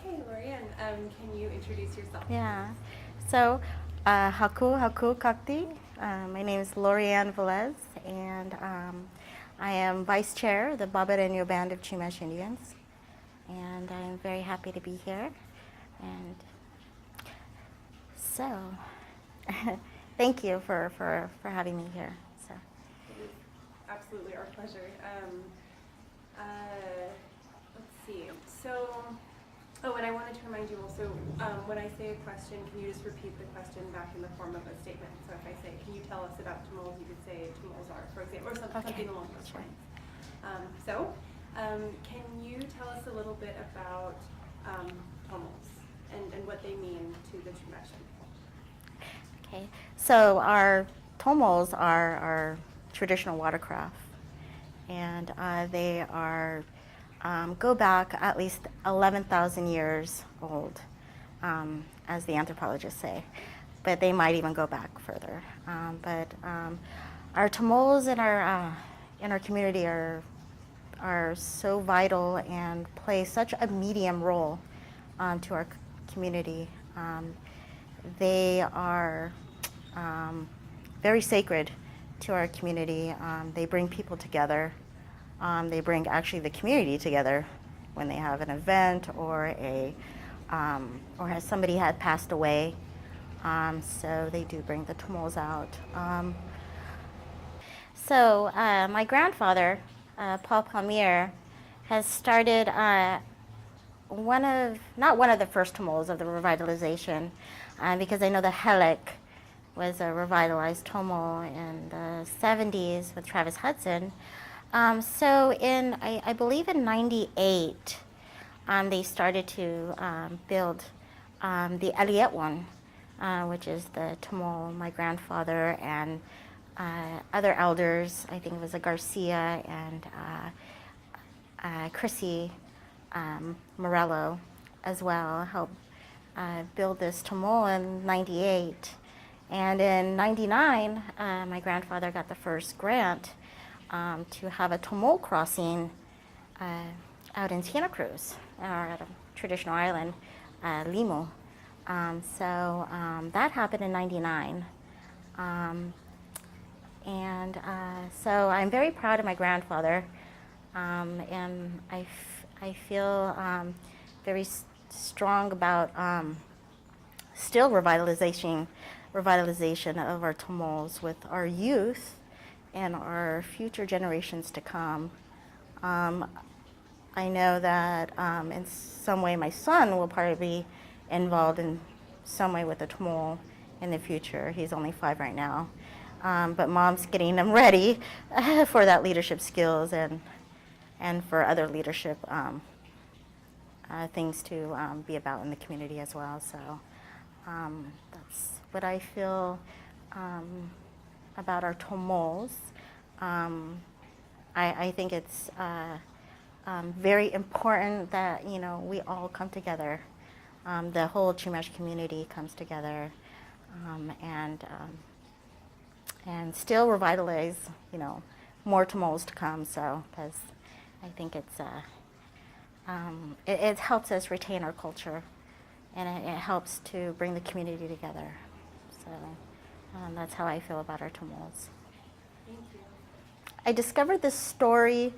Okay, LoryAnn, can you introduce yourself? Yeah. So, haku kakti. My name is LoryAnn Velez, and I am vice chair of the Barbareno band of Chumash Indians, and I am very happy to be here. And so, thank you for having me here. So. It is absolutely our pleasure. Let's see. And I wanted to remind you also, when I say a question, can you just repeat the question back in the form of a statement? So if I say, can you tell us about tomols, you could say tomols are, for example, or something along those lines. Can you tell us a little bit about tomols and what they mean to the Chumash people? Okay, so our tomols are our traditional watercraft, and they are go back at least 11,000 years old, as the anthropologists say, but they might even go back further. But our tomols in our community are so vital and play such a medium role to our community. They are very sacred to our community. They bring people together. They bring actually the community together when they have an event or has somebody had passed away. So they do bring the tomols out. My grandfather, Paul Palmier, has started not one of the first tomols of the revitalization, because I know the Helek was a revitalized tomol in the 70s with Travis Hudson. I believe in 98, they started to build the Aliet one, which is the tomol my grandfather and other elders, I think it was a Garcia and Chrissy Morello as well, helped build this tomol in 98. And in 99, my grandfather got the first grant to have a tomol crossing out in Santa Cruz, or at a traditional island, Limo. That happened in 99. So I'm very proud of my grandfather, and I feel very strong about still revitalization of our tomols with our youth and our future generations to come. I know that in some way my son will probably be involved in some way with the tomol in the future. He's only 5 right now. But mom's getting them ready for that leadership skills and for other leadership things to be about in the community as well. So that's what I feel about our tomols. I think it's very important that we all come together. The whole Chumash community comes together and still revitalize, more tomols to come. So, because I think it helps us retain our culture, and it helps to bring the community together. So that's how I feel about our tomols. Thank you. I discovered this story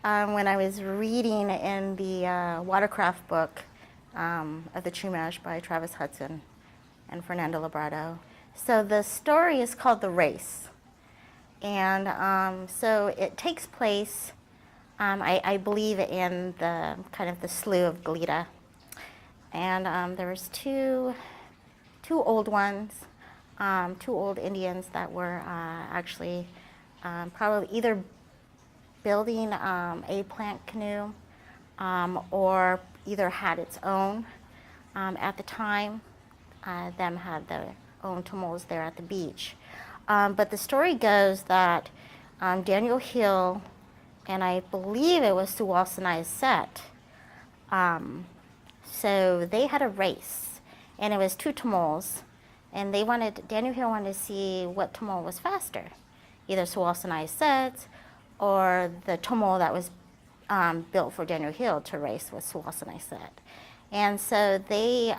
when I was reading in the watercraft book of the Chumash by Travis Hudson and Fernando Labrado. So the story is called The Race. And so it takes place, I believe, in the kind of the slough of Glida. And there was two old ones, 2 old Indians that were actually probably either building a plant canoe or either had its own at the time. Them had their own tomols there at the beach. But the story goes that Daniel Hill and I believe it was Suwasanai's set. So they had a race, and it was 2 tomols, and Daniel Hill wanted to see what tomol was faster, either Suwasanai's set or the tomol that was built for Daniel Hill to race with Suwasanai's set. And so they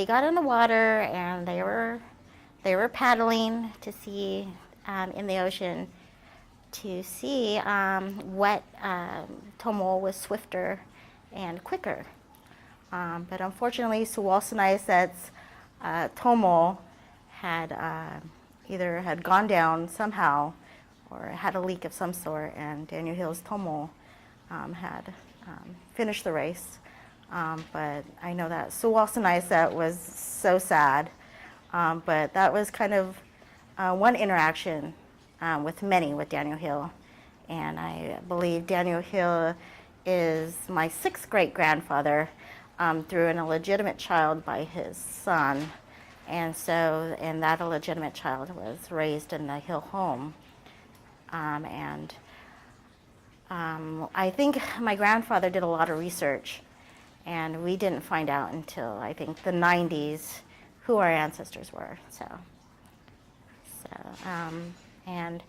got in the water and they were paddling to see in the ocean to see what tomol was swifter and quicker. But unfortunately, Suwalsanaisets tomol had either had gone down somehow or had a leak of some sort, and Daniel Hill's tomol had finished the race. But I know that Suwalsanaiset was so sad. But that was kind of one interaction with many with Daniel Hill. And I believe Daniel Hill is my sixth great-grandfather through an illegitimate child by his son. And that illegitimate child was raised in the Hill home. I think my grandfather did a lot of research, and we didn't find out until, I think, the 90s who our ancestors were. And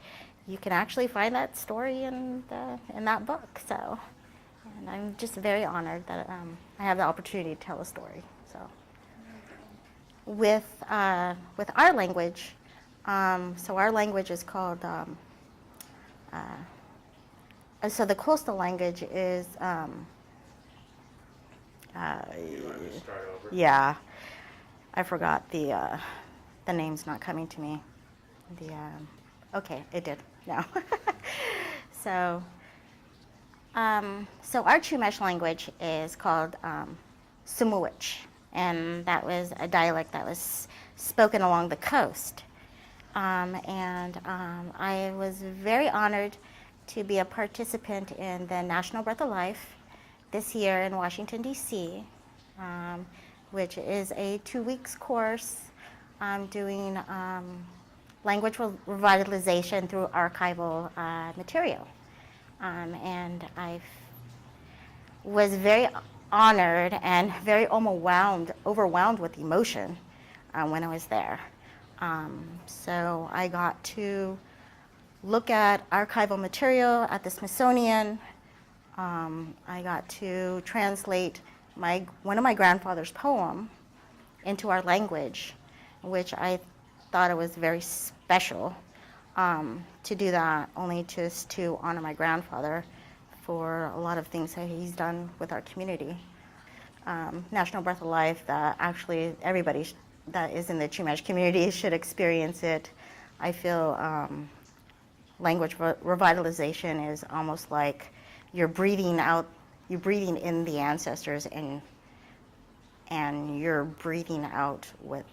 you can actually find that story in that book. So, and I'm just very honored that I have the opportunity to tell a story. So, with our language, so our language is called. So the coastal language is. You want to start over? Yeah, I forgot the name's not coming to me. Okay, it did now. So our Chumash language is called Sumuich, and that was a dialect that was spoken along the coast. I was very honored to be a participant in the National Breath of Life this year in Washington, D.C., which is a 2 weeks course doing language revitalization through archival material. And I was very honored and very overwhelmed with emotion when I was there. So I got to look at archival material at the Smithsonian. I got to translate one of my grandfather's poem into our language, which I thought it was very special to do that, only just to honor my grandfather for a lot of things that he's done with our community. National Breath of Life, that actually everybody that is in the Chumash community should experience it. I feel language revitalization is almost like you're breathing in the ancestors, and you're breathing out what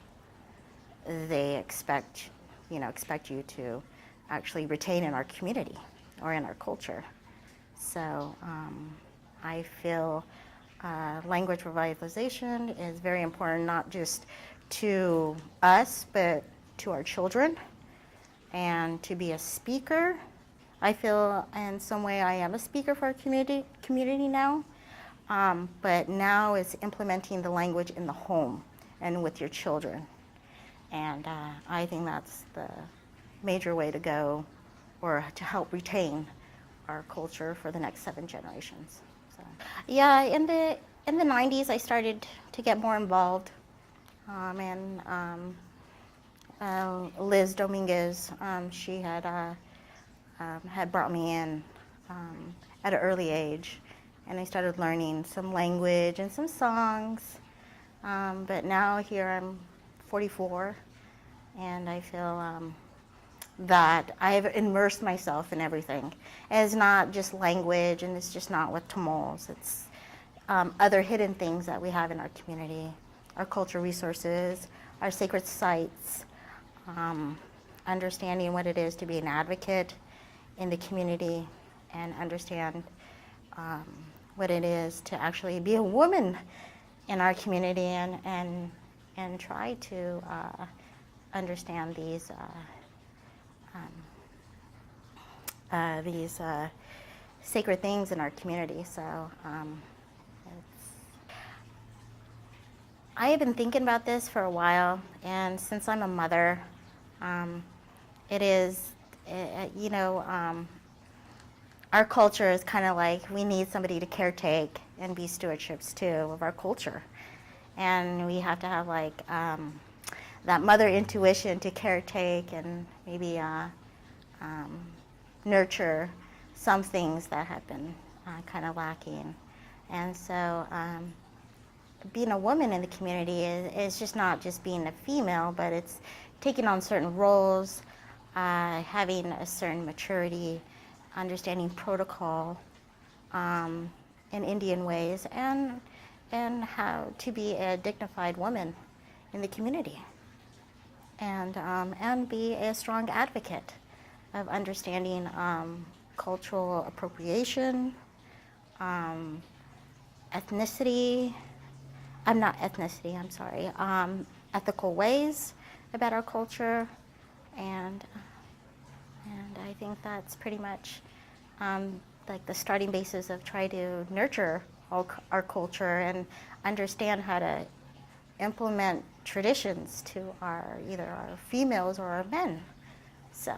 they expect you to actually retain in our community or in our culture. So I feel language revitalization is very important, not just to us, but to our children, and to be a speaker. I feel in some way I am a speaker for our community now, but now it's implementing the language in the home and with your children. And I think that's the major way to go, or to help retain our culture for the next 7 generations. So, yeah, in the 90s I started to get more involved, and Liz Dominguez, she had brought me in at an early age, and I started learning some language and some songs. But now here I'm 44, and I feel that I've immersed myself in everything. And it's not just language, and it's just not with tomols. It's other hidden things that we have in our community, our cultural resources, our sacred sites, understanding what it is to be an advocate in the community, and understand what it is to actually be a woman in our community, and try to understand these sacred things in our community. So I have been thinking about this for a while, and since I'm a mother, our culture is kind of like we need somebody to caretake and be stewardships too of our culture. And we have to have like that mother intuition to caretake and maybe nurture some things that have been kind of lacking. And so being a woman in the community is just not just being a female, but it's taking on certain roles, having a certain maturity, understanding protocol in Indian ways, and how to be a dignified woman in the community, and be a strong advocate of understanding cultural appropriation, ethnicity. I'm not ethnicity. I'm sorry. Ethical ways about our culture, and I think that's pretty much like the starting basis of trying to nurture our culture and understand how to implement traditions to either our females or our men. So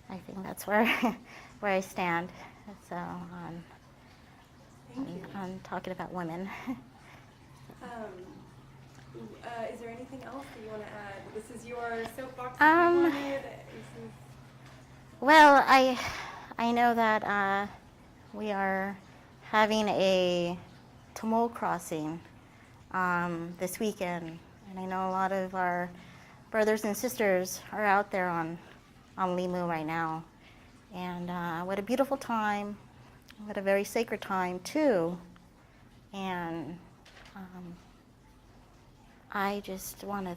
I think that's where where I stand. So Thank you. on talking about women. Is there anything else that you want to add? This is your soapbox. Well, I know that we are having a tomol crossing this weekend, and I know a lot of our brothers and sisters are out there on Limu right now. And what a beautiful time, what a very sacred time too. And I just want to,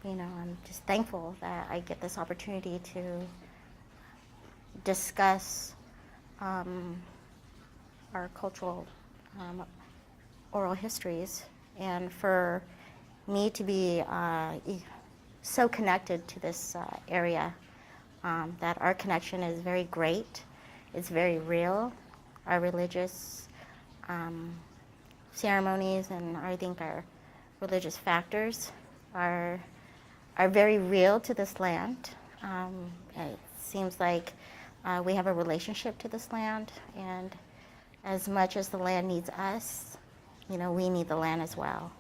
I'm just thankful that I get this opportunity to discuss our cultural oral histories, and for me to be so connected to this area, that our connection is very great, it's very real. Our religious ceremonies and I think our religious factors are very real to this land. It seems like we have a relationship to this land, and as much as the land needs us, we need the land as well.